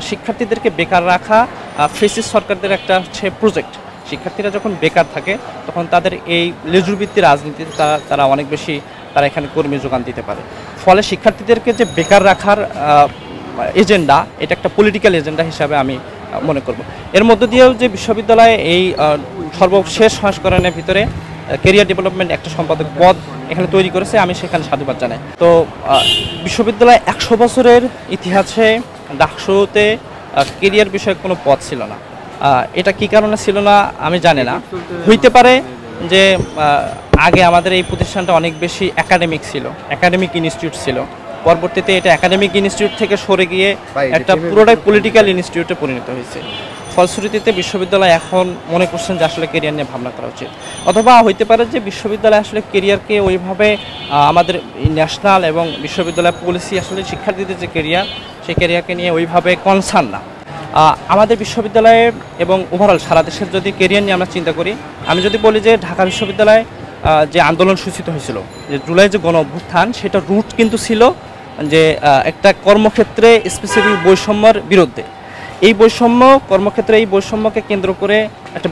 শিক্ষার্থীদেরকে বেকার রাখা ফেসিস সরকারদের একটা হচ্ছে প্রজেক্ট। শিক্ষার্থীরা যখন বেকার থাকে তখন তাদের এই লেজুরভিত্তিক রাজনীতিতে তারা অনেক বেশি তারা এখানে কর্মী যোগান দিতে পারে। ফলে শিক্ষার্থীদেরকে যে বেকার রাখার এজেন্ডা, এটা একটা পলিটিক্যাল এজেন্ডা হিসাবে আমি মনে করব। এর মধ্য দিয়েও যে বিশ্ববিদ্যালয়ে এই সর্বশেষ সংস্করণের ভিতরে কেরিয়ার ডেভেলপমেন্ট একটা সম্পাদক পদ এখানে তৈরি করেছে, আমি সেখানে সাধুবাদ জানাই। তো বিশ্ববিদ্যালয় 100 বছরের ইতিহাসে ডাকসুতে কেরিয়ার বিষয়ক কোনো পদ ছিল না। এটা কি কারণে ছিল না আমি জানি না। হইতে পারে যে আগে আমাদের এই প্রতিষ্ঠানটা অনেক বেশি একাডেমিক ছিল, একাডেমিক ইনস্টিটিউট ছিল। পরবর্তীতে এটা একাডেমিক ইনস্টিটিউট থেকে সরে গিয়ে একটা পুরোটাই পলিটিক্যাল ইনস্টিটিউটে পরিণত হয়েছে। ফলশ্রুতিতে বিশ্ববিদ্যালয় এখন মনে করছেন যে আসলে কেরিয়ার নিয়ে ভাবনা করা উচিত। অথবা হইতে পারে যে বিশ্ববিদ্যালয় আসলে কেরিয়ারকে ওইভাবে আমাদের ন্যাশনাল এবং বিশ্ববিদ্যালয় পলিসি আসলে শিক্ষার্থীদের যে কেরিয়ার, সেই কেরিয়ারকে নিয়ে ওইভাবে কনসার্ন না। আমাদের বিশ্ববিদ্যালয়ে এবং ওভারঅল সারা দেশের যদি কেরিয়ার নিয়ে আমরা চিন্তা করি, আমি যদি বলি যে ঢাকা বিশ্ববিদ্যালয়ে যে আন্দোলন সূচিত হয়েছিল, যে জুলাই যে গণ অভ্যুত্থান, সেটা রুট কিন্তু ছিল যে একটা কর্মক্ষেত্রে স্পেসিফিক বৈষম্যের বিরুদ্ধে। এই বৈষম্য কর্মক্ষেত্রে এই বৈষম্যকে কেন্দ্র করে একটা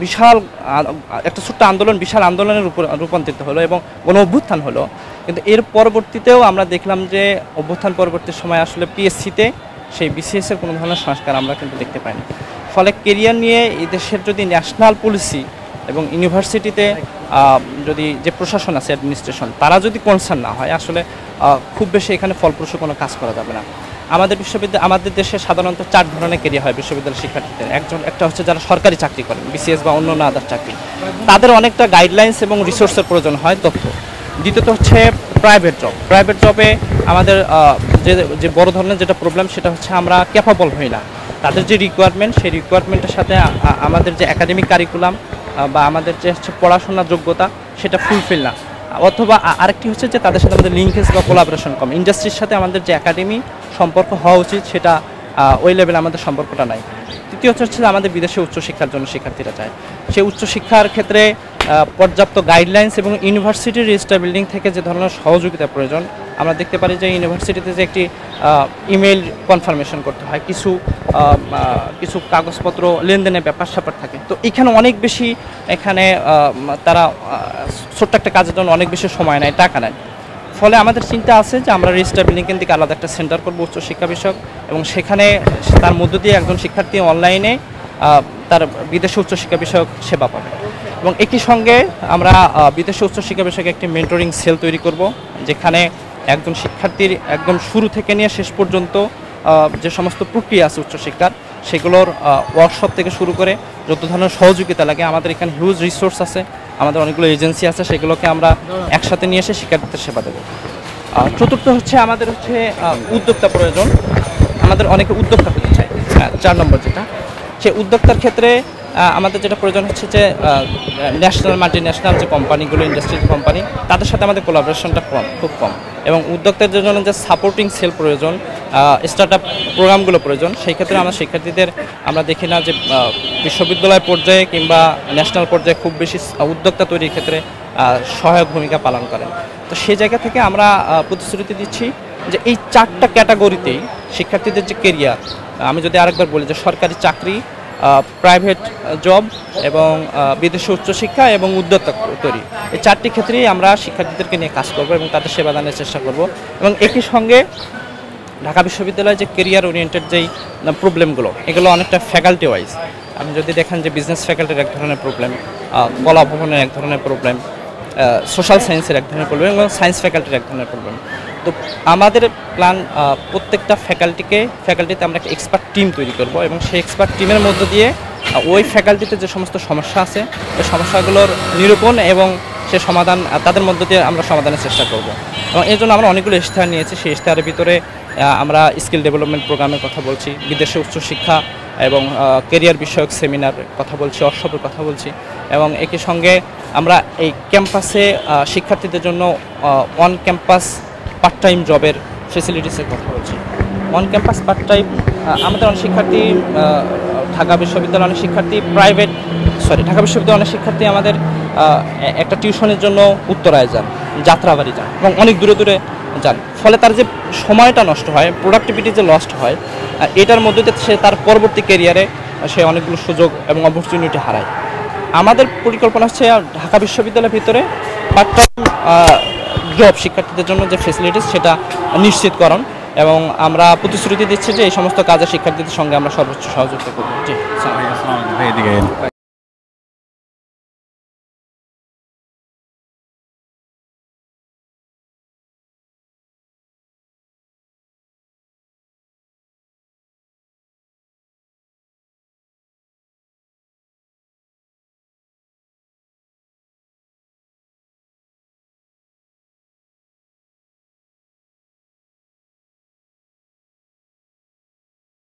একটা ছোট্ট আন্দোলন বিশাল আন্দোলনের রূপান্তরিত হলো এবং গণ অভ্যুত্থান হলো। কিন্তু এর পরবর্তীতেও আমরা দেখলাম যে অভ্যুত্থান পরবর্তী সময় আসলে পিএসসিতে সেই বিসিএসের কোনো ধরনের সংস্কার আমরা কিন্তু দেখতে পাইনি। ফলে কেরিয়ার নিয়ে এই দেশের যদি ন্যাশনাল পলিসি এবং ইউনিভার্সিটিতে যদি যে প্রশাসন আছে অ্যাডমিনিস্ট্রেশন, তারা যদি কনসার্ন না হয়, আসলে খুব বেশি এখানে ফলপ্রসূ কোনো কাজ করা যাবে না। আমাদের দেশে সাধারণত 4 ধরনের কেরিয়ার হয় বিশ্ববিদ্যালয়ের শিক্ষার্থীদের। একটা হচ্ছে যারা সরকারি চাকরি করেন, বিসিএস বা অন্য আদার চাকরি, তাদের অনেকটা গাইডলাইন্স এবং রিসোর্সের প্রয়োজন হয়, তথ্য। দ্বিতীয়ত হচ্ছে প্রাইভেট জবে আমাদের যে বড় ধরনের যেটা প্রবলেম, সেটা হচ্ছে আমরা ক্যাপাবল হই না। তাদের যে রিকোয়ারমেন্ট, সেই রিকোয়ারমেন্টের সাথে আমাদের যে একাডেমিক কারিকুলাম বা আমাদের যে হচ্ছে পড়াশোনার যোগ্যতা, সেটা ফুলফিল না। অথবা আরেকটি হচ্ছে যে তাদের সাথে আমাদের লিঙ্কেজ বা কোলাবোরেশন কম। ইন্ডাস্ট্রির সাথে আমাদের যে একাডেমি সম্পর্ক হওয়া উচিত, সেটা ওই লেভেলে আমাদের সম্পর্কটা নাই। তৃতীয় হচ্ছে আমাদের বিদেশে উচ্চশিক্ষার জন্য শিক্ষার্থীরা চায়। সেই উচ্চশিক্ষার ক্ষেত্রে পর্যাপ্ত গাইডলাইন্স এবং ইউনিভার্সিটির রেজিস্টার বিল্ডিং থেকে যে ধরনের সহযোগিতা প্রয়োজন, আমরা দেখতে পারি যে ইউনিভার্সিটিতে যে একটি ইমেইল কনফার্মেশন করতে হয়, কিছু কাগজপত্র লেনদেনের ব্যাপার থাকে। তো এখানে অনেক বেশি তারা ছোট্ট একটা কাজের জন্য অনেক বেশি সময় নেয়, টাকা নেয়। ফলে আমাদের চিন্তা আছে যে আমরা রেজিস্টার বিল্ডিং থেকে আলাদা একটা সেন্টার করবো উচ্চশিক্ষা বিষয়ক, এবং সেখানে তার মধ্য দিয়ে একজন শিক্ষার্থী অনলাইনে তার বিদেশে উচ্চশিক্ষা বিষয়ক সেবা পাবে। এবং একই সঙ্গে আমরা বিদেশে উচ্চশিক্ষা বিষয়ক একটি মেন্টরিং সেল তৈরি করব, যেখানে একজন শিক্ষার্থীর একদম শুরু থেকে নিয়ে শেষ পর্যন্ত যে সমস্ত প্রক্রিয়া আছে উচ্চশিক্ষার, সেগুলোর ওয়ার্কশপ থেকে শুরু করে যত ধরনের সহযোগিতা লাগে, আমাদের এখানে হিউজ রিসোর্স আছে, আমাদের অনেকগুলো এজেন্সি আছে, সেগুলোকে আমরা একসাথে নিয়ে এসে শিক্ষার্থীদের সেবা দেবো। চতুর্থ হচ্ছে আমাদের উদ্যোক্তা প্রয়োজন। আমাদের অনেকে উদ্যোক্তা হতে চায়। 4 নম্বর যেটা, সেই উদ্যোক্তার ক্ষেত্রে আমাদের যেটা প্রয়োজন হচ্ছে যে ন্যাশনাল মাল্টিন্যাশনাল যে কোম্পানিগুলো, ইন্ডাস্ট্রিজ কোম্পানি, তাদের সাথে আমাদের কোলাবোরেশনটা খুব কম। এবং উদ্যোক্তাদের জন্য যে সাপোর্টিং সেল প্রয়োজন, স্টার্ট আপ প্রোগ্রামগুলো প্রয়োজন, সেই ক্ষেত্রে আমরা শিক্ষার্থীদের আমরা দেখি না যে বিশ্ববিদ্যালয় পর্যায়ে কিংবা ন্যাশনাল পর্যায়ে খুব বেশি উদ্যোক্তা তৈরির ক্ষেত্রে সহায়ক ভূমিকা পালন করেন। তো সেই জায়গা থেকে আমরা প্রতিশ্রুতি দিচ্ছি যে এই 4টা ক্যাটাগরিতেই শিক্ষার্থীদের যে কেরিয়ার, আমি যদি আরেকবার বলি যে সরকারি চাকরি, প্রাইভেট জব এবং বিদেশি উচ্চশিক্ষা এবং উদ্যোক্তা তৈরি, এই 4টি ক্ষেত্রেই আমরা শিক্ষার্থীদেরকে নিয়ে কাজ করব এবং তাদের সেবা দানের চেষ্টা করব। এবং একই সঙ্গে ঢাকা বিশ্ববিদ্যালয়ে যে কেরিয়ার ওরিয়েন্টেড যেই প্রবলেমগুলো, এগুলো অনেকটা ফ্যাকাল্টি ওয়াইজ। আপনি যদি দেখেন যে বিজনেস ফ্যাকাল্টির এক ধরনের প্রবলেম, কলা ভবনের এক ধরনের প্রবলেম, সোশ্যাল সায়েন্সের এক ধরনের প্রবলেম এবং সায়েন্স ফ্যাকাল্টির এক ধরনের প্রবলেম। তো আমাদের প্ল্যান প্রত্যেকটা ফ্যাকাল্টিতে আমরা একটা এক্সপার্ট টিম তৈরি করব এবং সেই এক্সপার্ট টিমের মধ্য দিয়ে ওই ফ্যাকাল্টিতে যে সমস্ত সমস্যা আছে, ওই সমস্যাগুলোর নিরূপণ এবং সে সমাধান তাদের মধ্য দিয়ে আমরা সমাধানের চেষ্টা করব। এবং এই জন্য আমরা অনেকগুলো ইশতেহার নিয়েছি। সেই ইশতেহারের ভিতরে আমরা স্কিল ডেভেলপমেন্ট প্রোগ্রামের কথা বলছি, বিদেশে উচ্চশিক্ষা এবং কেরিয়ার বিষয়ক সেমিনারের কথা বলছি, ওয়ার্কশপের কথা বলছি, এবং একই সঙ্গে আমরা এই ক্যাম্পাসে শিক্ষার্থীদের জন্য অন ক্যাম্পাস পার্ট টাইম জবের ফেসিলিটিসের কথা বলছি। অন ক্যাম্পাস পার্ট টাইম আমাদের অনেক শিক্ষার্থী ঢাকা বিশ্ববিদ্যালয়ের অনেক শিক্ষার্থী ঢাকা বিশ্ববিদ্যালয়ের অনেক শিক্ষার্থী আমাদের একটা টিউশনের জন্য উত্তরায় যান, যাত্রাবাড়ি যান এবং অনেক দূরে যান, ফলে তার যে সময়টা নষ্ট হয়, প্রোডাক্টিভিটি যে লস্ট হয়, এটার মধ্যে দিয়ে সে তার পরবর্তী ক্যারিয়ারে সে অনেকগুলো সুযোগ এবং অপরচুনিটি হারায়। আমাদের পরিকল্পনা হচ্ছে ঢাকা বিশ্ববিদ্যালয়ের ভিতরে পার্ট টাইম জব শিক্ষার্থীদের জন্য যে ফেসিলিটিস সেটা নিশ্চিতকরণ, এবং আমরা প্রতিশ্রুতি দিচ্ছি যে এই সমস্ত কাজে শিক্ষার্থীদের সঙ্গে আমরা সর্বোচ্চ সহযোগিতা করব। জি।